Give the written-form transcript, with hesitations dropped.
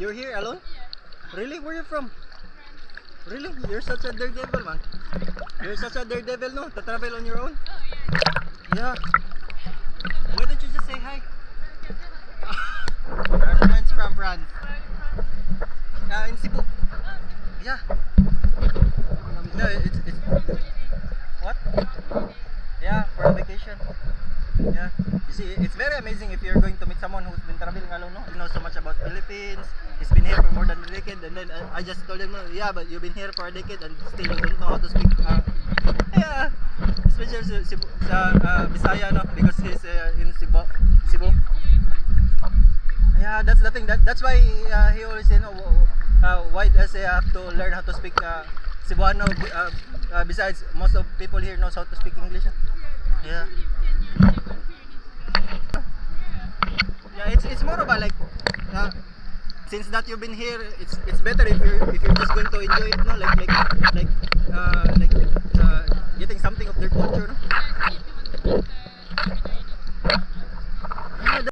You're here alone? Really? Where you from? Really? You're such a daredevil, man. You're such a daredevil, no? To travel on your own? Yeah. Why don't you just say hi? Our friends from France. In Cebu. Yeah. No, it's what? Yeah, for a vacation. Yeah. You see, it's very amazing if you're going to meet someone who's been traveling alone, no? He knows so much about Philippines. He's been here for more than a decade, and then I just told him, no, yeah, but you've been here for a decade and still you don't know how to speak. Yeah, especially sa Bisaya, no? Because he's in Cebu. Yeah, that's the thing. That's why he always say, no, why does he have to learn how to speak Cebuano? Besides, most of people here knows how to speak English. Yeah. Yeah, it's more about like since that you've been here, it's better if you're just going to enjoy it, no? Like